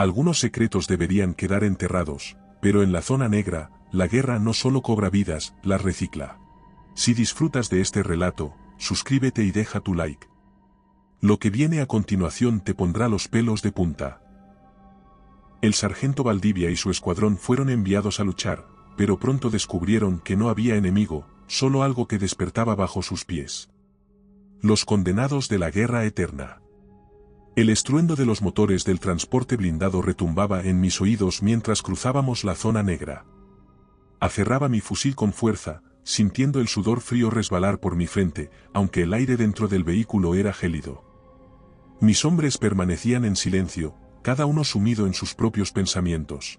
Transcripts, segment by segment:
Algunos secretos deberían quedar enterrados, pero en la zona negra, la guerra no solo cobra vidas, las recicla. Si disfrutas de este relato, suscríbete y deja tu like. Lo que viene a continuación te pondrá los pelos de punta. El sargento Valdivia y su escuadrón fueron enviados a luchar, pero pronto descubrieron que no había enemigo, solo algo que despertaba bajo sus pies. Los condenados de la guerra eterna. El estruendo de los motores del transporte blindado retumbaba en mis oídos mientras cruzábamos la zona negra. Aferraba mi fusil con fuerza, sintiendo el sudor frío resbalar por mi frente, aunque el aire dentro del vehículo era gélido. Mis hombres permanecían en silencio, cada uno sumido en sus propios pensamientos.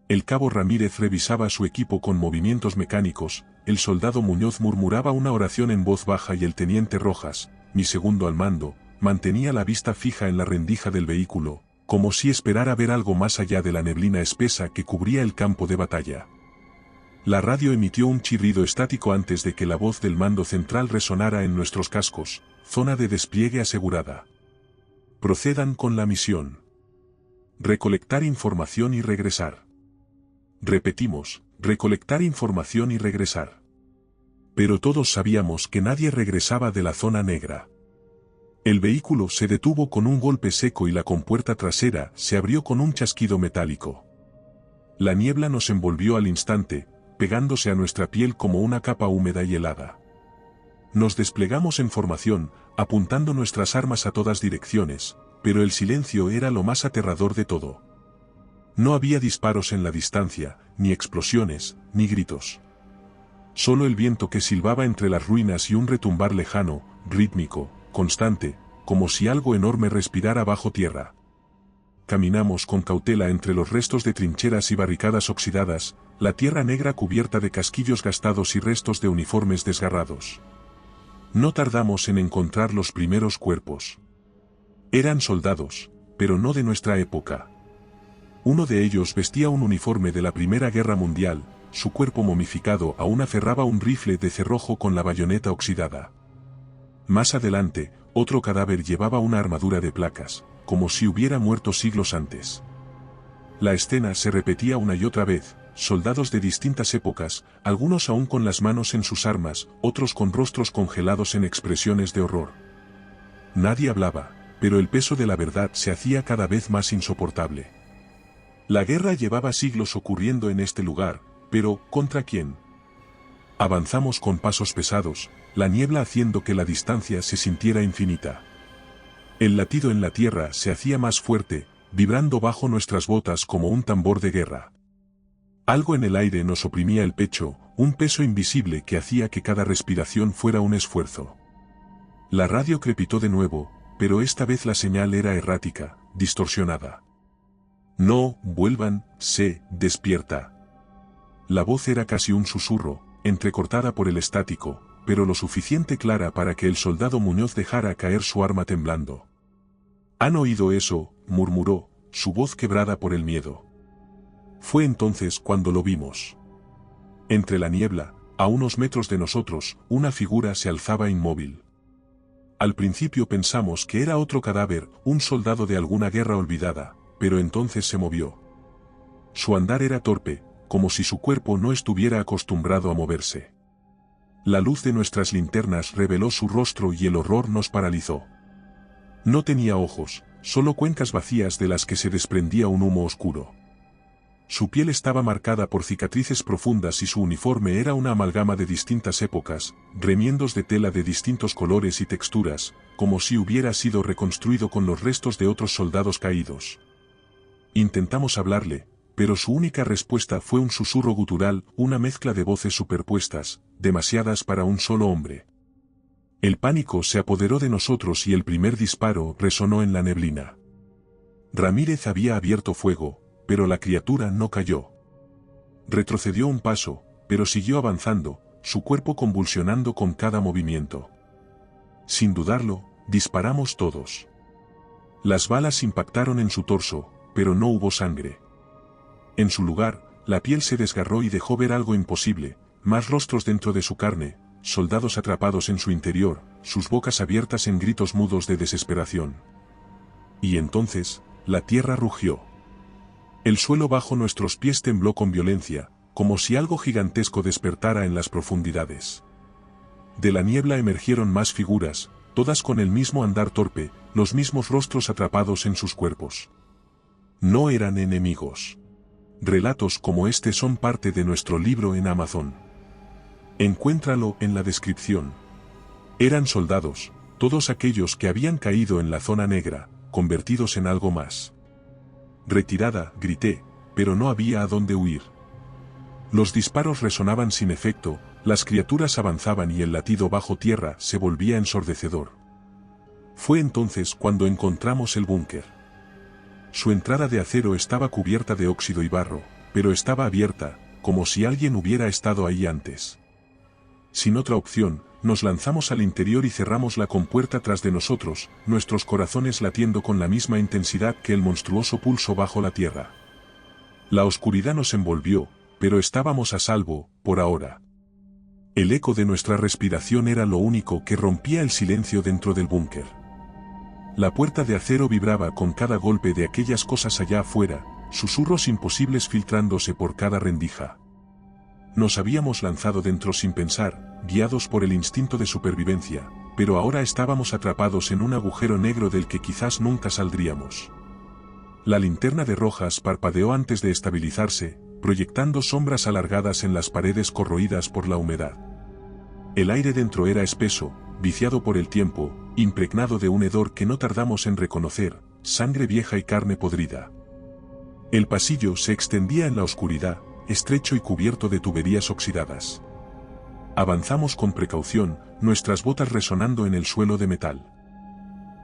El cabo Ramírez revisaba su equipo con movimientos mecánicos, el soldado Muñoz murmuraba una oración en voz baja y el teniente Rojas, mi segundo al mando, mantenía la vista fija en la rendija del vehículo, como si esperara ver algo más allá de la neblina espesa que cubría el campo de batalla. La radio emitió un chirrido estático antes de que la voz del mando central resonara en nuestros cascos, zona de despliegue asegurada. Procedan con la misión. Recolectar información y regresar. Repetimos, recolectar información y regresar. Pero todos sabíamos que nadie regresaba de la zona negra. El vehículo se detuvo con un golpe seco y la compuerta trasera se abrió con un chasquido metálico. La niebla nos envolvió al instante, pegándose a nuestra piel como una capa húmeda y helada. Nos desplegamos en formación, apuntando nuestras armas a todas direcciones, pero el silencio era lo más aterrador de todo. No había disparos en la distancia, ni explosiones, ni gritos. Solo el viento que silbaba entre las ruinas y un retumbar lejano, rítmico, constante, como si algo enorme respirara bajo tierra. Caminamos con cautela entre los restos de trincheras y barricadas oxidadas, la tierra negra cubierta de casquillos gastados y restos de uniformes desgarrados. No tardamos en encontrar los primeros cuerpos. Eran soldados, pero no de nuestra época. Uno de ellos vestía un uniforme de la Primera Guerra Mundial, su cuerpo momificado aún aferraba un rifle de cerrojo con la bayoneta oxidada. Más adelante, otro cadáver llevaba una armadura de placas, como si hubiera muerto siglos antes. La escena se repetía una y otra vez, soldados de distintas épocas, algunos aún con las manos en sus armas, otros con rostros congelados en expresiones de horror. Nadie hablaba, pero el peso de la verdad se hacía cada vez más insoportable. La guerra llevaba siglos ocurriendo en este lugar, pero ¿contra quién? Avanzamos con pasos pesados, la niebla haciendo que la distancia se sintiera infinita. El latido en la tierra se hacía más fuerte, vibrando bajo nuestras botas como un tambor de guerra. Algo en el aire nos oprimía el pecho, un peso invisible que hacía que cada respiración fuera un esfuerzo. La radio crepitó de nuevo, pero esta vez la señal era errática, distorsionada. No, vuelvan, se, despierta. La voz era casi un susurro, entrecortada por el estático, pero lo suficiente clara para que el soldado Muñoz dejara caer su arma temblando. ¿Han oído eso?, murmuró, su voz quebrada por el miedo. Fue entonces cuando lo vimos. Entre la niebla, a unos metros de nosotros, una figura se alzaba inmóvil. Al principio pensamos que era otro cadáver, un soldado de alguna guerra olvidada, pero entonces se movió. Su andar era torpe, como si su cuerpo no estuviera acostumbrado a moverse. La luz de nuestras linternas reveló su rostro y el horror nos paralizó. No tenía ojos, solo cuencas vacías de las que se desprendía un humo oscuro. Su piel estaba marcada por cicatrices profundas y su uniforme era una amalgama de distintas épocas, remiendos de tela de distintos colores y texturas, como si hubiera sido reconstruido con los restos de otros soldados caídos. Intentamos hablarle, pero su única respuesta fue un susurro gutural, una mezcla de voces superpuestas, demasiadas para un solo hombre. El pánico se apoderó de nosotros y el primer disparo resonó en la neblina. Ramírez había abierto fuego, pero la criatura no cayó. Retrocedió un paso, pero siguió avanzando, su cuerpo convulsionando con cada movimiento. Sin dudarlo, disparamos todos. Las balas impactaron en su torso, pero no hubo sangre. En su lugar, la piel se desgarró y dejó ver algo imposible, más rostros dentro de su carne, soldados atrapados en su interior, sus bocas abiertas en gritos mudos de desesperación. Y entonces, la tierra rugió. El suelo bajo nuestros pies tembló con violencia, como si algo gigantesco despertara en las profundidades. De la niebla emergieron más figuras, todas con el mismo andar torpe, los mismos rostros atrapados en sus cuerpos. No eran enemigos. Relatos como este son parte de nuestro libro en Amazon. Encuéntralo en la descripción. Eran soldados, todos aquellos que habían caído en la zona negra, convertidos en algo más. Retirada, grité, pero no había a dónde huir. Los disparos resonaban sin efecto, las criaturas avanzaban y el latido bajo tierra se volvía ensordecedor. Fue entonces cuando encontramos el búnker. Su entrada de acero estaba cubierta de óxido y barro, pero estaba abierta, como si alguien hubiera estado ahí antes. Sin otra opción, nos lanzamos al interior y cerramos la compuerta tras de nosotros, nuestros corazones latiendo con la misma intensidad que el monstruoso pulso bajo la tierra. La oscuridad nos envolvió, pero estábamos a salvo, por ahora. El eco de nuestra respiración era lo único que rompía el silencio dentro del búnker. La puerta de acero vibraba con cada golpe de aquellas cosas allá afuera, susurros imposibles filtrándose por cada rendija. Nos habíamos lanzado dentro sin pensar, guiados por el instinto de supervivencia, pero ahora estábamos atrapados en un agujero negro del que quizás nunca saldríamos. La linterna de Rojas parpadeó antes de estabilizarse, proyectando sombras alargadas en las paredes corroídas por la humedad. El aire dentro era espeso, viciado por el tiempo, impregnado de un hedor que no tardamos en reconocer, sangre vieja y carne podrida. El pasillo se extendía en la oscuridad, estrecho y cubierto de tuberías oxidadas. Avanzamos con precaución, nuestras botas resonando en el suelo de metal.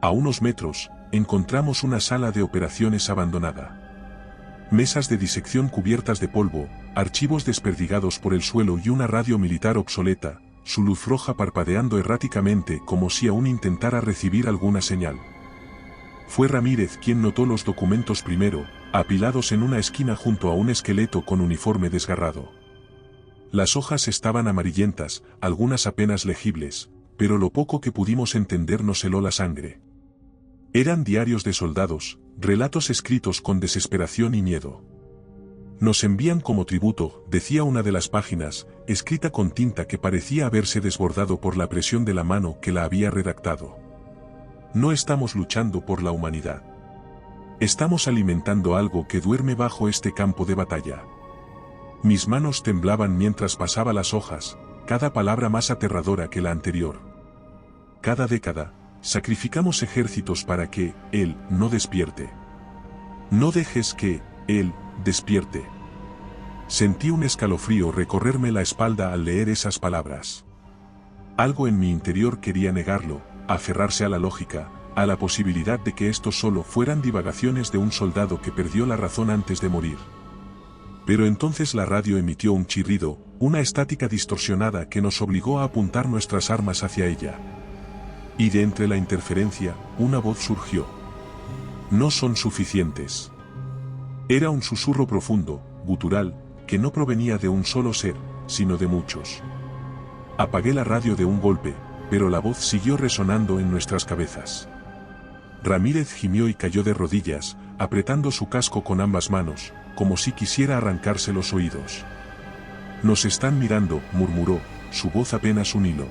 A unos metros, encontramos una sala de operaciones abandonada. Mesas de disección cubiertas de polvo, archivos desperdigados por el suelo y una radio militar obsoleta, su luz roja parpadeando erráticamente como si aún intentara recibir alguna señal. Fue Ramírez quien notó los documentos primero, apilados en una esquina junto a un esqueleto con uniforme desgarrado. Las hojas estaban amarillentas, algunas apenas legibles, pero lo poco que pudimos entender nos heló la sangre. Eran diarios de soldados, relatos escritos con desesperación y miedo. Nos envían como tributo, decía una de las páginas, escrita con tinta que parecía haberse desbordado por la presión de la mano que la había redactado. No estamos luchando por la humanidad. Estamos alimentando algo que duerme bajo este campo de batalla. Mis manos temblaban mientras pasaba las hojas, cada palabra más aterradora que la anterior. Cada década, sacrificamos ejércitos para que él no despierte. No dejes que él despierte. Sentí un escalofrío recorrerme la espalda al leer esas palabras. Algo en mi interior quería negarlo, aferrarse a la lógica, a la posibilidad de que esto solo fueran divagaciones de un soldado que perdió la razón antes de morir. Pero entonces la radio emitió un chirrido, una estática distorsionada que nos obligó a apuntar nuestras armas hacia ella. Y de entre la interferencia, una voz surgió. No son suficientes. Era un susurro profundo, gutural, que no provenía de un solo ser, sino de muchos. Apagué la radio de un golpe, pero la voz siguió resonando en nuestras cabezas. Ramírez gimió y cayó de rodillas, apretando su casco con ambas manos, como si quisiera arrancarse los oídos. Nos están mirando, murmuró, su voz apenas un hilo.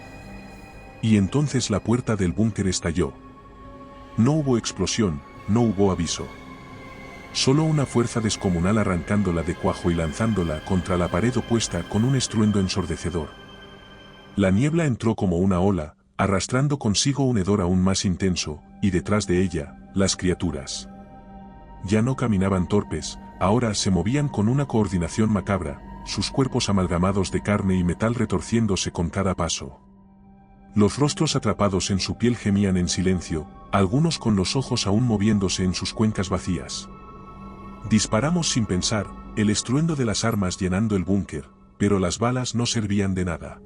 Y entonces la puerta del búnker estalló. No hubo explosión, no hubo aviso. Solo una fuerza descomunal arrancándola de cuajo y lanzándola contra la pared opuesta con un estruendo ensordecedor. La niebla entró como una ola, arrastrando consigo un hedor aún más intenso, y detrás de ella, las criaturas. Ya no caminaban torpes, ahora se movían con una coordinación macabra, sus cuerpos amalgamados de carne y metal retorciéndose con cada paso. Los rostros atrapados en su piel gemían en silencio, algunos con los ojos aún moviéndose en sus cuencas vacías. Disparamos sin pensar, el estruendo de las armas llenando el búnker, pero las balas no servían de nada.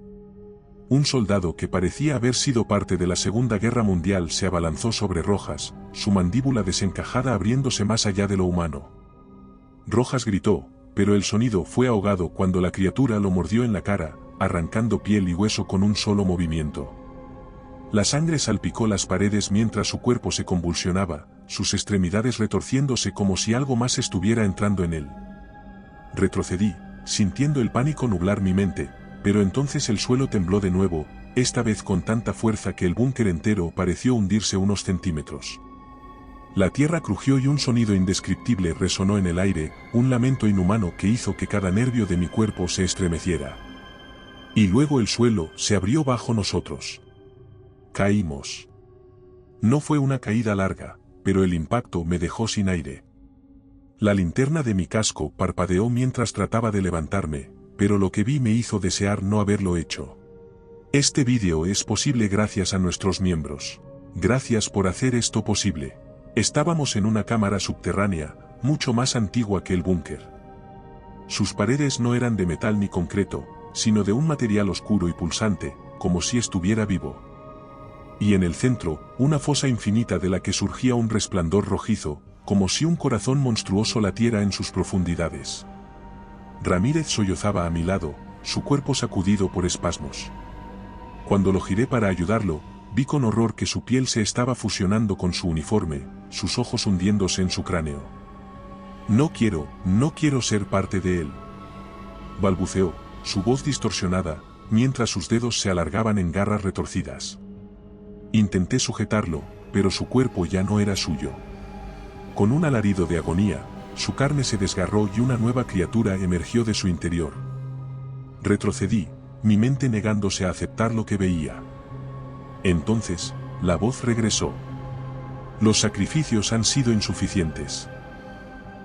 Un soldado que parecía haber sido parte de la Segunda Guerra Mundial se abalanzó sobre Rojas, su mandíbula desencajada abriéndose más allá de lo humano. Rojas gritó, pero el sonido fue ahogado cuando la criatura lo mordió en la cara, arrancando piel y hueso con un solo movimiento. La sangre salpicó las paredes mientras su cuerpo se convulsionaba, sus extremidades retorciéndose como si algo más estuviera entrando en él. Retrocedí, sintiendo el pánico nublar mi mente, pero entonces el suelo tembló de nuevo, esta vez con tanta fuerza que el búnker entero pareció hundirse unos centímetros. La tierra crujió y un sonido indescriptible resonó en el aire, un lamento inhumano que hizo que cada nervio de mi cuerpo se estremeciera. Y luego el suelo se abrió bajo nosotros. Caímos. No fue una caída larga, pero el impacto me dejó sin aire. La linterna de mi casco parpadeó mientras trataba de levantarme, pero lo que vi me hizo desear no haberlo hecho. Este vídeo es posible gracias a nuestros miembros. Gracias por hacer esto posible. Estábamos en una cámara subterránea, mucho más antigua que el búnker. Sus paredes no eran de metal ni concreto, sino de un material oscuro y pulsante, como si estuviera vivo. Y en el centro, una fosa infinita de la que surgía un resplandor rojizo, como si un corazón monstruoso latiera en sus profundidades. Ramírez sollozaba a mi lado, su cuerpo sacudido por espasmos. Cuando lo giré para ayudarlo, vi con horror que su piel se estaba fusionando con su uniforme, sus ojos hundiéndose en su cráneo. No quiero ser parte de él. Balbuceó, su voz distorsionada, mientras sus dedos se alargaban en garras retorcidas. Intenté sujetarlo, pero su cuerpo ya no era suyo. Con un alarido de agonía, su carne se desgarró y una nueva criatura emergió de su interior. Retrocedí, mi mente negándose a aceptar lo que veía. Entonces, la voz regresó. Los sacrificios han sido insuficientes.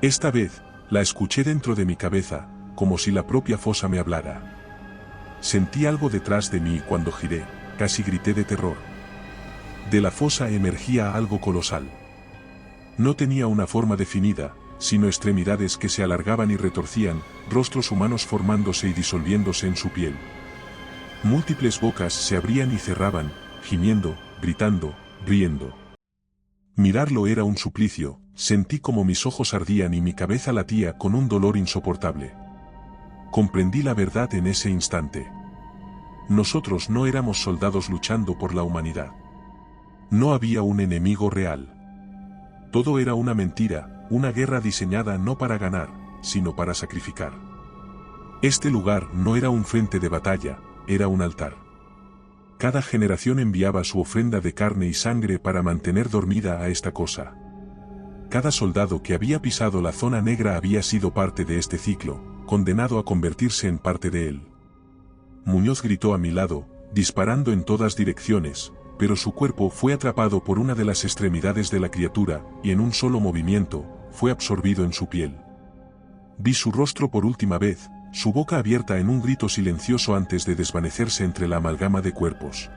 Esta vez, la escuché dentro de mi cabeza, como si la propia fosa me hablara. Sentí algo detrás de mí y cuando giré, casi grité de terror. De la fosa emergía algo colosal. No tenía una forma definida, sino extremidades que se alargaban y retorcían, rostros humanos formándose y disolviéndose en su piel. Múltiples bocas se abrían y cerraban, gimiendo, gritando, riendo. Mirarlo era un suplicio, sentí como mis ojos ardían y mi cabeza latía con un dolor insoportable. Comprendí la verdad en ese instante. Nosotros no éramos soldados luchando por la humanidad. No había un enemigo real. Todo era una mentira, una guerra diseñada no para ganar, sino para sacrificar. Este lugar no era un frente de batalla, era un altar. Cada generación enviaba su ofrenda de carne y sangre para mantener dormida a esta cosa. Cada soldado que había pisado la zona negra había sido parte de este ciclo, condenado a convertirse en parte de él. Muñoz gritó a mi lado, disparando en todas direcciones, pero su cuerpo fue atrapado por una de las extremidades de la criatura, y en un solo movimiento, fue absorbido en su piel. Vi su rostro por última vez, su boca abierta en un grito silencioso antes de desvanecerse entre la amalgama de cuerpos.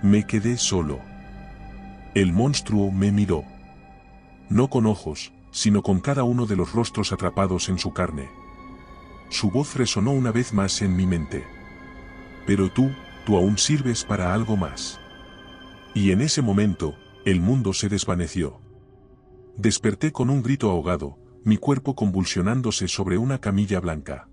Me quedé solo. El monstruo me miró. No con ojos, sino con cada uno de los rostros atrapados en su carne. Su voz resonó una vez más en mi mente. Pero tú aún sirves para algo más. Y en ese momento, el mundo se desvaneció. Desperté con un grito ahogado, mi cuerpo convulsionándose sobre una camilla blanca.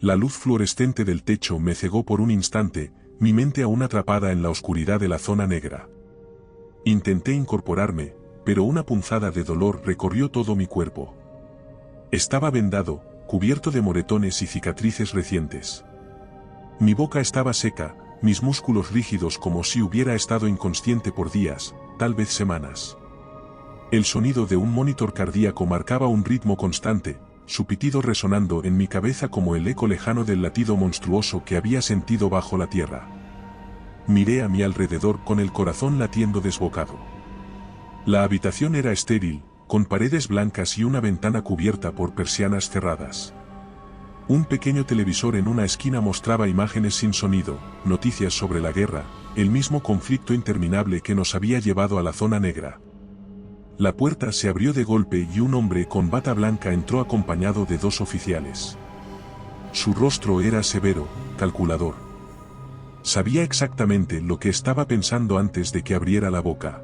La luz fluorescente del techo me cegó por un instante, mi mente aún atrapada en la oscuridad de la zona negra. Intenté incorporarme, pero una punzada de dolor recorrió todo mi cuerpo. Estaba vendado, cubierto de moretones y cicatrices recientes. Mi boca estaba seca, mis músculos rígidos como si hubiera estado inconsciente por días, tal vez semanas. El sonido de un monitor cardíaco marcaba un ritmo constante, su pitido resonando en mi cabeza como el eco lejano del latido monstruoso que había sentido bajo la tierra. Miré a mi alrededor con el corazón latiendo desbocado. La habitación era estéril, con paredes blancas y una ventana cubierta por persianas cerradas. Un pequeño televisor en una esquina mostraba imágenes sin sonido, noticias sobre la guerra, el mismo conflicto interminable que nos había llevado a la zona negra. La puerta se abrió de golpe y un hombre con bata blanca entró acompañado de 2 oficiales. Su rostro era severo, calculador. Sabía exactamente lo que estaba pensando antes de que abriera la boca.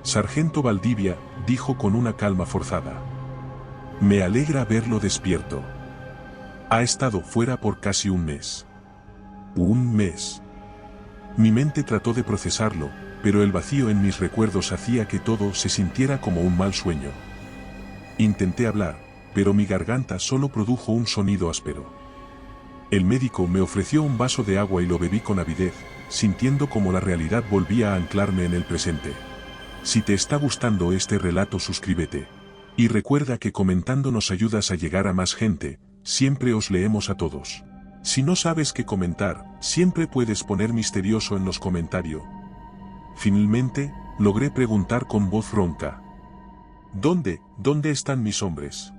Sargento Valdivia, dijo con una calma forzada. Me alegra verlo despierto. Ha estado fuera por casi un mes. Un mes. Mi mente trató de procesarlo, pero el vacío en mis recuerdos hacía que todo se sintiera como un mal sueño. Intenté hablar, pero mi garganta solo produjo un sonido áspero. El médico me ofreció un vaso de agua y lo bebí con avidez, sintiendo como la realidad volvía a anclarme en el presente. Si te está gustando este relato, suscríbete. Y recuerda que comentando nos ayudas a llegar a más gente, siempre os leemos a todos. Si no sabes qué comentar, siempre puedes poner misterioso en los comentarios. Finalmente, logré preguntar con voz ronca. ¿Dónde están mis hombres?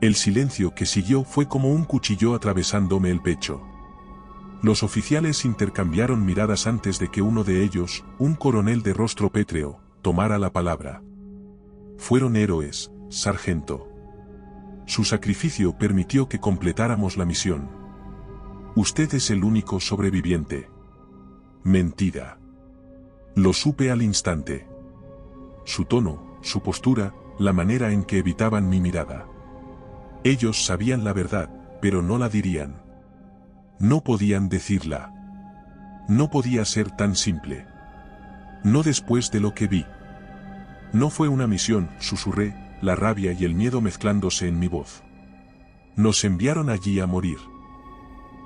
El silencio que siguió fue como un cuchillo atravesándome el pecho. Los oficiales intercambiaron miradas antes de que uno de ellos, un coronel de rostro pétreo, tomara la palabra. Fueron héroes, sargento. Su sacrificio permitió que completáramos la misión. Usted es el único sobreviviente. Mentira. Lo supe al instante. Su tono, su postura, la manera en que evitaban mi mirada. Ellos sabían la verdad, pero no la dirían. No podían decirla. No podía ser tan simple. No después de lo que vi. No fue una misión, susurré, la rabia y el miedo mezclándose en mi voz. Nos enviaron allí a morir.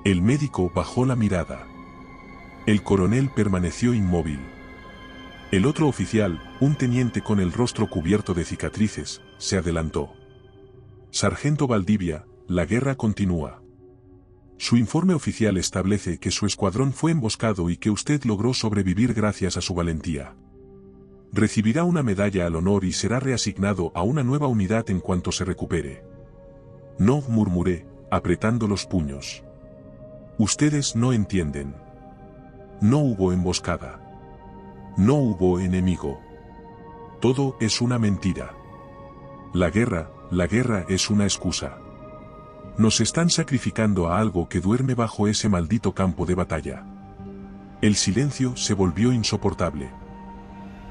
El médico bajó la mirada. El coronel permaneció inmóvil. El otro oficial, un teniente con el rostro cubierto de cicatrices, se adelantó. Sargento Valdivia, la guerra continúa. Su informe oficial establece que su escuadrón fue emboscado y que usted logró sobrevivir gracias a su valentía. Recibirá una medalla al honor y será reasignado a una nueva unidad en cuanto se recupere. No, murmuré, apretando los puños. Ustedes no entienden. No hubo emboscada. No hubo enemigo. Todo es una mentira. La guerra es una excusa. Nos están sacrificando a algo que duerme bajo ese maldito campo de batalla. El silencio se volvió insoportable.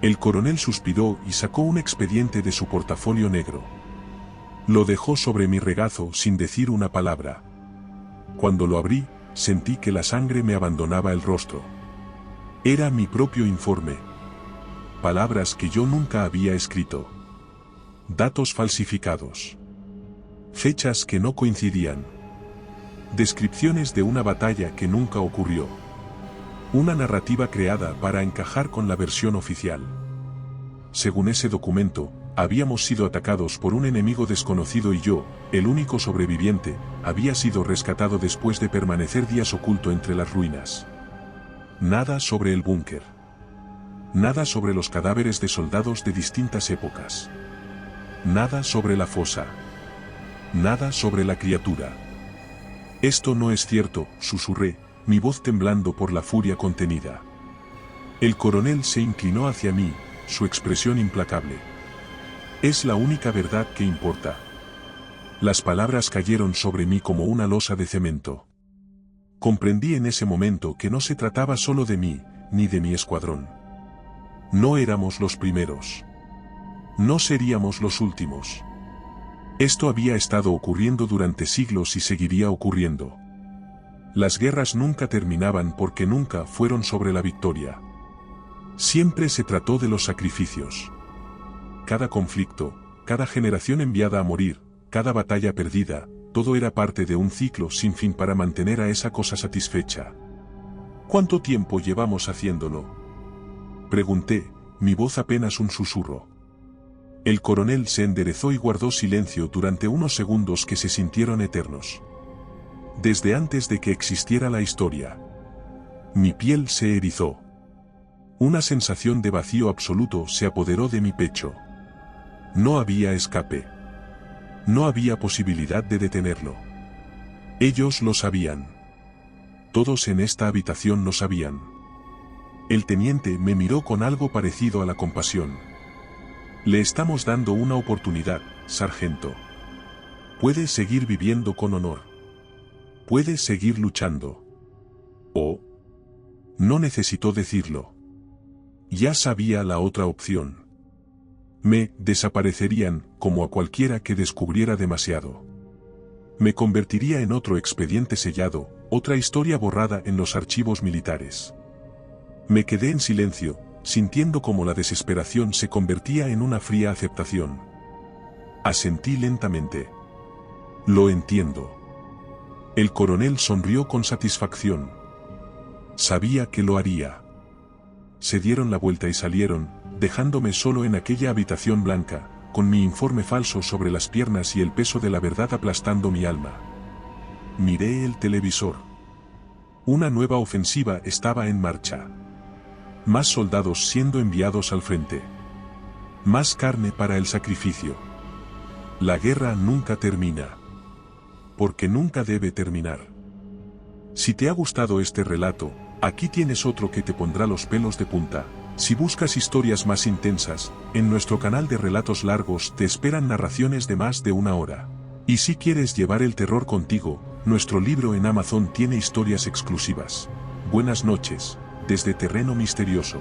El coronel suspiró y sacó un expediente de su portafolio negro. Lo dejó sobre mi regazo sin decir una palabra. Cuando lo abrí, sentí que la sangre me abandonaba el rostro. Era mi propio informe. Palabras que yo nunca había escrito. Datos falsificados. Fechas que no coincidían. Descripciones de una batalla que nunca ocurrió. Una narrativa creada para encajar con la versión oficial. Según ese documento, habíamos sido atacados por un enemigo desconocido y yo, el único sobreviviente, había sido rescatado después de permanecer días oculto entre las ruinas. Nada sobre el búnker. Nada sobre los cadáveres de soldados de distintas épocas. Nada sobre la fosa. Nada sobre la criatura. Esto no es cierto, susurré, mi voz temblando por la furia contenida. El coronel se inclinó hacia mí, su expresión implacable. Es la única verdad que importa. Las palabras cayeron sobre mí como una losa de cemento. Comprendí en ese momento que no se trataba solo de mí, ni de mi escuadrón. No éramos los primeros. No seríamos los últimos. Esto había estado ocurriendo durante siglos y seguiría ocurriendo. Las guerras nunca terminaban porque nunca fueron sobre la victoria. Siempre se trató de los sacrificios. Cada conflicto, cada generación enviada a morir, cada batalla perdida, todo era parte de un ciclo sin fin para mantener a esa cosa satisfecha. ¿Cuánto tiempo llevamos haciéndolo? Pregunté, mi voz apenas un susurro. El coronel se enderezó y guardó silencio durante unos segundos que se sintieron eternos. Desde antes de que existiera la historia. Mi piel se erizó. Una sensación de vacío absoluto se apoderó de mi pecho. No había escape. No había posibilidad de detenerlo. Ellos lo sabían. Todos en esta habitación lo sabían. El teniente me miró con algo parecido a la compasión. Le estamos dando una oportunidad, sargento. Puede seguir viviendo con honor. Puede seguir luchando. Oh. No necesitó decirlo. Ya sabía la otra opción. Me desaparecerían, como a cualquiera que descubriera demasiado. Me convertiría en otro expediente sellado, otra historia borrada en los archivos militares. Me quedé en silencio, sintiendo cómo la desesperación se convertía en una fría aceptación. Asentí lentamente. Lo entiendo. El coronel sonrió con satisfacción. Sabía que lo haría. Se dieron la vuelta y salieron, dejándome solo en aquella habitación blanca, con mi informe falso sobre las piernas y el peso de la verdad aplastando mi alma. Miré el televisor. Una nueva ofensiva estaba en marcha. Más soldados siendo enviados al frente. Más carne para el sacrificio. La guerra nunca termina. Porque nunca debe terminar. Si te ha gustado este relato, aquí tienes otro que te pondrá los pelos de punta. Si buscas historias más intensas, en nuestro canal de relatos largos te esperan narraciones de más de 1 hora. Y si quieres llevar el terror contigo, nuestro libro en Amazon tiene historias exclusivas. Buenas noches, desde Terreno Misterioso.